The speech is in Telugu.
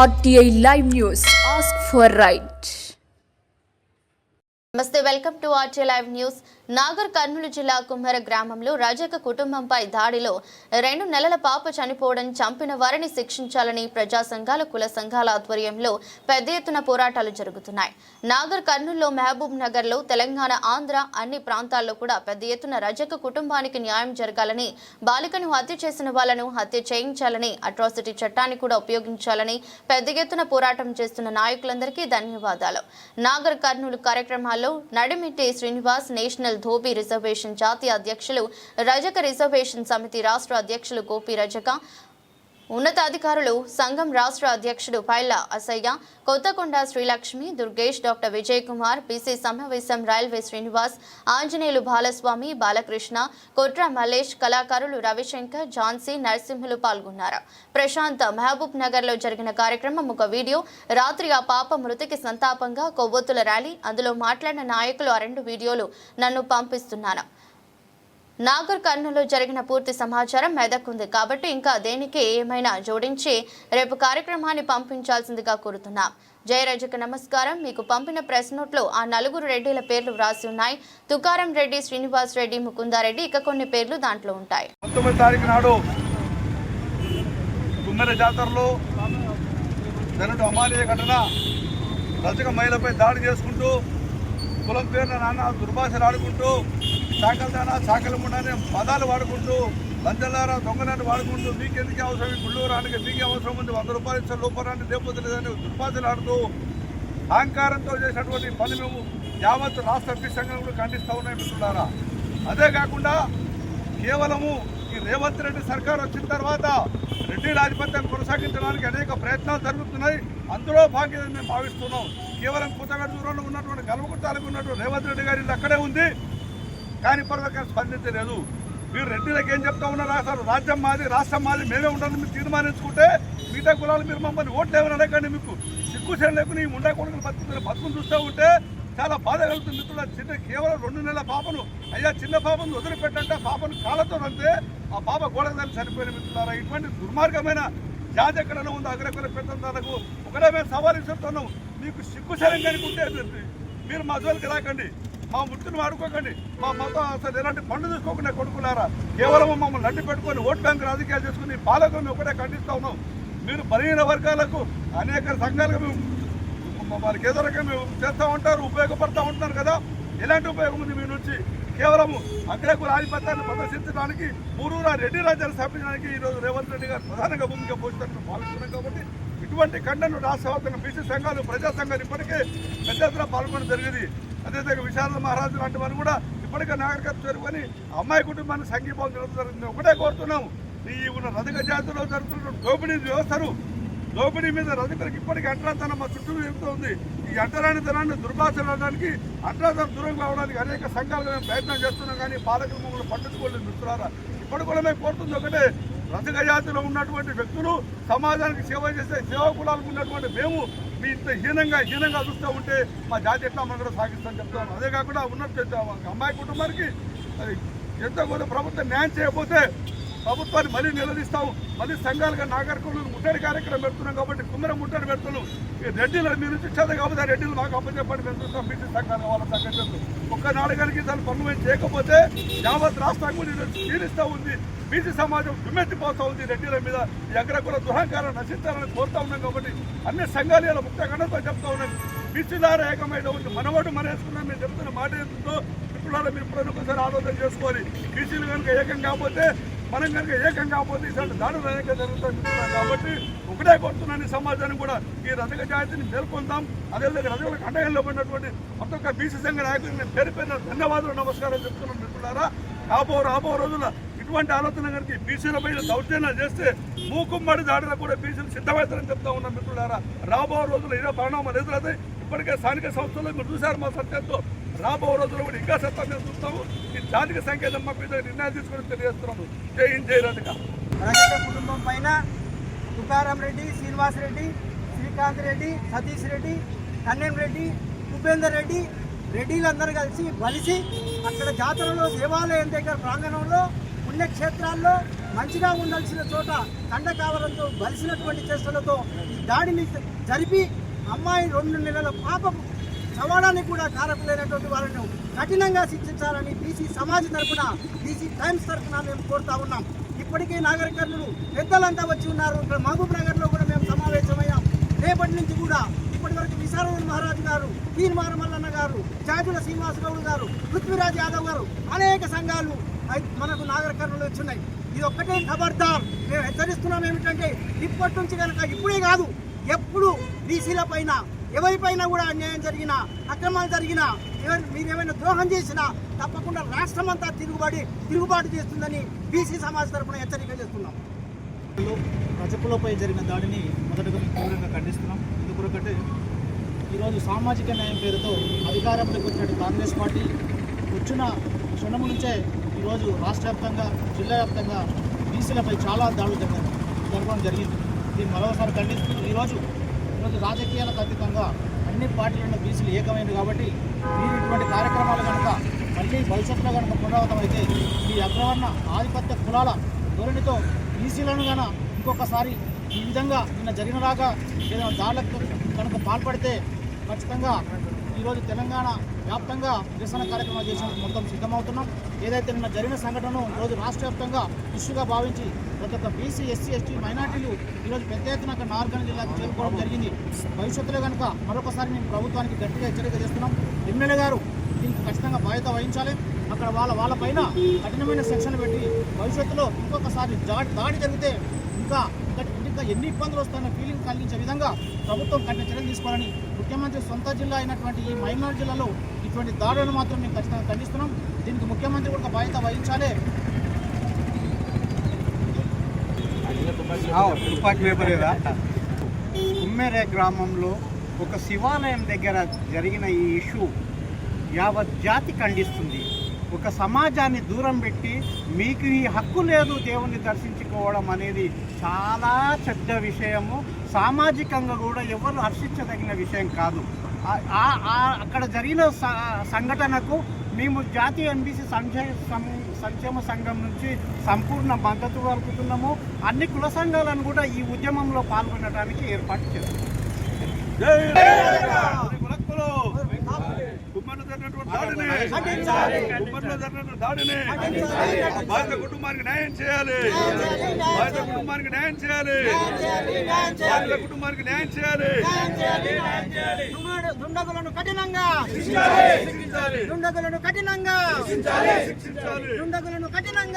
RTI Live News. Ask for right. నమస్తే, welcome to RTI Live News. Nagar Kurnool జిల్లా కుమ్మర గ్రామంలో రజక కుటుంబంపై దాడిలో 2 నెలల పాప చనిపోవడం, చంపిన వారిని శిక్షించాలని ప్రజా సంఘాల, కుల సంఘాల ఆధ్వర్యంలో పెద్ద ఎత్తున పోరాటాలు జరుగుతున్నాయి. నాగర్ కర్నూలులో, మహబూబ్ నగర్లో, తెలంగాణ, ఆంధ్ర అన్ని ప్రాంతాల్లో కూడా పెద్ద ఎత్తున రజక కుటుంబానికి న్యాయం జరగాలని, బాలికను హత్య చేసిన వాళ్లను హత్య చేయించాలని, అట్రాసిటీ చట్టాన్ని కూడా ఉపయోగించాలని పెద్ద ఎత్తున పోరాటం చేస్తున్న నాయకులందరికీ ధన్యవాదాలు. నాగర్ కర్నూలు కార్యక్రమాల్లో నడిమిట్టి శ్రీనివాస్, నేషనల్ ధోబీ రిజర్వేషన్ జాతీయ అధ్యక్షులు, రజక రిజర్వేషన్ సమితి రాష్ట్ర అధ్యక్షులు గోపి రజక, ఉన్నతాధికారులు, సంఘం రాష్ట్ర అధ్యక్షుడు పైల అసయ్య, కొత్తకొండ శ్రీలక్ష్మి, దుర్గేష్, డాక్టర్ విజయ్ కుమార్, బీసీ సమావేశం రైల్వే శ్రీనివాస్, ఆంజనేయులు బాలస్వామి, బాలకృష్ణ, కొట్ర మల్లేష్, కళాకారులు రవిశంకర్, ఝాన్సీ, నరసింహులు పాల్గొన్నారు. ప్రశాంత్ మహబూబ్ నగర్ లో జరిగిన కార్యక్రమం ఒక వీడియో. రాత్రి ఆ పాప మృతికి సంతాపంగా కొవ్వొత్తుల ర్యాలీ. అందులో మాట్లాడిన నాయకులు, ఆ 2 వీడియోలు నన్ను పంపిస్తున్నాను. నాగర్ కర్నూలులో జరిగిన పూర్తి సమాచారం మెదక్ ఉంది కాబట్టి ఇంకా దేనికి ఏమైనా జోడించి రేపు కార్యక్రమాన్ని పంపించాల్సిందిగా కోరుతున్నాం. జయ రజక నమస్కారం. మీకు పంపిన ప్రెస్ నోట్లో ఆ 4 రెడ్డిల పేర్లు వ్రాసి ఉన్నాయి. తుకారం రెడ్డి, శ్రీనివాస్ రెడ్డి, ముకుందారెడ్డి, ఇక కొన్ని పేర్లు దాంట్లో ఉంటాయి. 19వ తారీఖు నాడు కుమ్మర జాతరలో జరిగిన అమానీయ ఘటన, రజక మహిళపై దాడి చేసుకుంటూ, కులం పేరున నాన్న దుర్భాషలు ఆడుకుంటూ, చాకలదానా, చాకలముండ అనే పదాలు వాడుకుంటూ, లంచలారా, దొంగనాన్ని వాడుకుంటూ, మీకెందుకు అవసరం, గుళ్ళూరానికి మీకే అవసరం ఉంది, 100 రూపాయలు ఇస్తే లోపరాన్ని లేకపోతలేదని దుర్భాషలు ఆడుతూ అహంకారంతో చేసినటువంటి పని మేము యావత్ రాష్ట్ర అభ్య సంఘంలో ఖండిస్తూ ఉన్నాయి మిత్రులారా. అదే కాకుండా కేవలము ఈ రేవంత్ రెడ్డి సర్కార్ వచ్చిన తర్వాత రెడ్డి రాజపత్యాన్ని కొనసాగించడానికి అనేక ప్రయత్నాలు జరుగుతున్నాయి. అందులో భాగ్యత మేము భావిస్తున్నాం. కేవలం కొత్తగడ దూరంలో ఉన్నటువంటి గల్వకుట్టాలకు ఉన్నటువంటి రేవంత్ రెడ్డి గారి ఇల్లు అక్కడే ఉంది, కానీ ఇప్పటివరకు స్పందించలేదు. మీరు రెడ్డిలకు ఏం చెప్తా ఉన్నారు? అసలు రాజ్యం మాది, రాష్ట్రం మాది, మేమే ఉండాలని మీరు తీర్మానించుకుంటే మిగతా కులాలు మీరు మమ్మల్ని ఓట్లు ఏమని అడగండి. మీకు సిగ్గుసేన లేకుండా ఈ ముండా కొడుకులు బతుకుని చూస్తూ ఉంటే చాలా బాధ కలుగుతుంది మిత్రులు. కేవలం 2 నెలల పాపను, అయ్యా చిన్న పాపను వదిలిపెట్టంటే పాపను కాళ్ళతో అంతే ఆ పాప గోడకు తల్లి చనిపోయిన మిత్రులారా. ఇటువంటి దుర్మార్గమైన జాతి ఎక్కడైనా ఉందో అగ్రకుల పెద్దలకు ఒకటే మేము సవాల్ ఇస్తున్నాం. మీకు సిగ్గుసేనం కనుకుంటే మీరు మా జోలికి రాకండి, మా ముట్టును వాడుకోకండి, మా మొత్తం అసలు ఎలాంటి పండు తీసుకోకుండా కొడుకులారా. కేవలం మమ్మల్ని నడ్డి పెట్టుకొని ఓట్ బ్యాంక్ రాజకీయాలు చేసుకుని పాలకులను ఒకటే ఖండిస్తూ ఉన్నాం. మీరు బలహీన వర్గాలకు అనేక సంఘాలుగా మేము వారికి ఏదో రకంగా మేము చేస్తూ ఉంటారు, ఉపయోగపడుతూ ఉంటున్నారు కదా. ఎలాంటి ఉపయోగం ఉంది మీ నుంచి? కేవలం అగ్రకుల ఆధిపత్యాన్ని ప్రదర్శించడానికి, మూరూరా రెడ్డి రాజ్యాన్ని స్థాపించడానికి ఈరోజు రేవంత్ రెడ్డి గారు ప్రధానంగా భూమిక పోషిస్తారని భావిస్తున్నాం. కాబట్టి ఇటువంటి ఖండను రాష్ట్ర వ్యాప్తంగా బీసీ సంఘాలు, ప్రజా సంఘాలు ఇప్పటికే పెద్ద ఎత్తున పాల్గొనడం జరిగింది. అదేవిధంగా విశాల మహారాజు లాంటి వారు కూడా ఇప్పటికే నాగరికత చేరుకొని అమ్మాయి కుటుంబాన్ని సంఘీభావం జరుగుతుంది. ఒకటే కోరుతున్నాము, ఈ ఉన్న రజక జాతిలో జరుగుతున్న దోపిడీ వ్యవస్థను, దోపిడీ మీద రజకులకు ఇప్పటికీ అంటరాతనం మా చుట్టూ జరుగుతుంది. ఈ అంటరానితనాన్ని దుర్భాషలాడడానికి, అంటరాతనం దూరం కావడానికి అనేక సంఘాలుగా మేము ప్రయత్నం చేస్తున్నాం, కానీ పాలకులు మమ్మల్ని పట్టించుకోలేదు మిత్రులారా. ఇప్పటి కూడా మేము కోరుతుంది ఒకటే, రజక జాతిలో ఉన్నటువంటి వ్యక్తులు, సమాజానికి సేవ చేసే సేవా కులాలకు ఉన్నటువంటి మేము మీ ఇంత హీనంగా చూస్తూ ఉంటే మా జాతి ఎట్లా మనం కూడా సాగిస్తామని చెప్తాము. అదే కాకుండా ఉన్నట్టు అమ్మాయి కుటుంబానికి ఎంతో కొంత ప్రభుత్వం న్యాయం చేయకపోతే ప్రభుత్వాన్ని మళ్ళీ నిలదీస్తాము. మళ్ళీ సంఘాలుగా నాగరికులు ముట్టడి కార్యక్రమం పెడుతున్నాం కాబట్టి కుమ్మర ముట్టడి పెడుతున్నాం. రెడ్డిలు మీరు నుంచి ఇచ్చేది కాబట్టి రెడ్డిలు మాకు అప్పచెప్పండి, మేము చూస్తాం. బీసీ సంఘాలు వాళ్ళ సంఘటనలు ఒక్కనాడు కనుక దాన్ని పనులు మేము చేయకపోతే యావత్ రాష్ట్రం కూడా క్షీణిస్తూ ఉంది. బీసీ సమాజం విమెత్తిపోతూ ఉంది. రెడ్డిల మీద ఈ అగ్రకుల దుహంకారం నశించాలని కోరుతూ ఉన్నాం. కాబట్టి అన్ని సంఘాలు ఇలా ముక్త గణతో చెప్తా ఉన్నాం. బీసీలారా ఏకమైన ఉంది, మనవాడు మన వేసుకున్నాం. మేము చెప్తున్న మాట ఏంటో మిత్రులారా మీరు ఇప్పుడు ఒకసారి ఆలోచన చేసుకోవాలి. బీసీలు కనుక ఏకం కాకపోతే, మనం కనుక ఏకం కాకపోతే ఇలాంటి దాడులు అనేక జరుగుతాయి. కాబట్టి ఒకటే కోరుతున్నాను, ఈ సమాజాన్ని కూడా ఈ రజక జాతిని మేల్కొందాం. అదేవిధంగా రజకులకు అండగా పడినటువంటి ప్రతి ఒక్క బీసీ సంఘ నాయకులు మేము పేరు పేరున ధన్యవాదాలు, నమస్కారం చెప్తున్నాం మిత్రులారా. రాబో రోజుల ఇటువంటి ఆలోచన కనుక బీసీల పైన దౌర్జన్యాలు చేస్తే మూకుమ్మడి దాడులకు కూడా బీసీలు సిద్ధమవుతారని చెప్తా ఉన్నాం మిత్రులారా. రాబో రోజుల్లో ఇదే పరిణామాలు ఎదురవుతాయి. ఇప్పటికే స్థానిక సంస్థల్లో మీరు చూశారు మా సత్యంతో. రాబో రోజుల్లో కూడా ఇంకా సత్తా మేము చూస్తాము. ఈ జాతిక సంకేతం మా మీద నిర్ణయం తీసుకొని తెలియజేస్తున్నాము. జై హింద్, జై రజక. రజక కుటుంబం పైన తుకారం రెడ్డి, శ్రీనివాస్ రెడ్డి, శ్రీకాంత్ రెడ్డి, సతీష్ రెడ్డి, కన్నెం రెడ్డి, ఉపేందర్ రెడ్డి, రెడ్డిలందరూ కలిసి అక్కడ జాతరలో దేవాలయం దగ్గర ప్రాంగణంలో పుణ్యక్షేత్రాల్లో మంచిగా ఉండాల్సిన చోట కండకావరంతో బలిసినటువంటి చేష్టలతో ఈ దాడిని జరిపి అమ్మాయి 2 నెలల పాప చవాడానికి కూడా కారకులైనటువంటి వాళ్ళను కఠినంగా శిక్షించాలని బీసీ సమాజ్ తరఫున, బీసీ టైమ్స్ తరఫున మేము కోరుతా ఉన్నాం. ఇప్పటికే నాగర్ కర్నూలు పెద్దలంతా వచ్చి ఉన్నారు. ఇక్కడ మహబూబ్ నగర్లో కూడా మేము సమావేశమయ్యాం. రేపటి నుంచి కూడా ఇప్పటి వరకు విశారదన్ మహారాజు గారు, తీన్మార మల్లన్న గారు, జాజుల శ్రీనివాస గౌడ్ గారు, పృథ్వీరాజ్ యాదవ్ గారు, అనేక సంఘాలు మనకు నాగర్ కర్నూలు వచ్చినాయి. ఇది ఒక్కటే ఖబర్దార్. మేము హెచ్చరిస్తున్నాం ఏమిటంటే ఇప్పటి నుంచి కనుక ఇప్పుడే కాదు, ఎప్పుడు బీసీల పైన ఎవరిపైన కూడా అన్యాయం జరిగినా, అక్రమాలు జరిగినా, మీరేమైనా ద్రోహం చేసినా తప్పకుండా రాష్ట్రం అంతా తిరుగుబాటు చేస్తుందని బీసీ సమాజ్ తరఫున హెచ్చరిక చేస్తున్నాం. రజకులపై జరిగిన దాడిని మొదటగా తీవ్రంగా ఖండిస్తున్నాం. ఎందుకంటే ఈరోజు సామాజిక న్యాయం పేరుతో అధికారంలోకి వచ్చినట్టు కాంగ్రెస్ పార్టీ వచ్చిన క్షణం నుంచే ఈరోజు రాష్ట్ర వ్యాప్తంగా, జిల్లా వ్యాప్తంగా బీసీలపై చాలా దాడులు జరగడం జరిగింది. దీన్ని మరోసారి ఖండిస్తూ ఈరోజు రాజకీయాలకు అతీతంగా అన్ని పార్టీలను బీసీలు ఏకమైంది కాబట్టి మీరు ఇటువంటి కార్యక్రమాలు కనుక మళ్ళీ భవిష్యత్తులో కనుక పునరావృతం అయితే ఈ అగ్రవర్ణ ఆధిపత్య కులాల ధోరణితో బీసీలను కనుక ఇంకొకసారి ఈ విధంగా నిన్న జరిగినలాగా ఏదైనా దాడులకు కనుక పాల్పడితే ఖచ్చితంగా ఈరోజు తెలంగాణ వ్యాప్తంగా నిరసన కార్యక్రమాలు చేసేందుకు మొత్తం సిద్ధమవుతున్నాం. ఏదైతే నిన్న జరిగిన సంఘటనను ఈరోజు రాష్ట్ర వ్యాప్తంగా ఇష్యూగా భావించి ప్రతి ఒక్క బీసీ, ఎస్సీ, ఎస్టీ, మైనార్టీలు ఈరోజు పెద్ద ఎత్తున నార్గన్ జిల్లాకు చేరుకోవడం జరిగింది. భవిష్యత్తులో కనుక మరొకసారి మేము ప్రభుత్వానికి గట్టిగా హెచ్చరిక చేస్తున్నాం. ఎమ్మెల్యే గారు దీనికి ఖచ్చితంగా బాధ్యత వహించాలి. అక్కడ వాళ్ళ పైన కఠినమైన శిక్షణ పెట్టి భవిష్యత్తులో ఇంకొకసారి దాడి జరిగితే ఇంకా ఎన్ని ఇబ్బందులు వస్తాయన్న ఫీలింగ్ కలిగించే విధంగా ప్రభుత్వం కఠిన చర్యలు తీసుకోవాలని, ముఖ్యమంత్రి సొంత జిల్లా అయినటువంటి ఈ మైనార్ జిల్లాలో ఇటువంటి దాడులను మాత్రం మేము ఖచ్చితంగా ఖండిస్తున్నాం. దీనికి ముఖ్యమంత్రి కూడా బాధ్యత వహించాలి. కుమ్మెరే గ్రామంలో ఒక శివాలయం దగ్గర జరిగిన ఈ ఇష్యూ యావత్ జాతి ఖండిస్తుంది. ఒక సమాజాన్ని దూరం పెట్టి మీకు ఈ హక్కు లేదు దేవుణ్ణి దర్శించుకోవడం అనేది చాలా చెడ్డ విషయము. సామాజికంగా కూడా ఎవరు హర్షించదగిన విషయం కాదు. అక్కడ జరిగిన సంఘటనకు మేము జాతీయ ఎన్బీసీ సంక్షేమ సంఘం నుంచి సంపూర్ణ మద్దతు కలుపుతున్నాము. అన్ని కుల సంఘాలను కూడా ఈ ఉద్యమంలో పాల్గొనడానికి ఏర్పాటు చేస్తున్నాం. బాధిత కుటుంబానికి న్యాయం చేయాలి. బాధిత కుటుంబానికి న్యాయం చేయాలి. బాధిత కుటుంబానికి న్యాయం చేయాలి. దుండగులను కఠినంగా శిక్షించాలి. దుండగులను కఠినంగా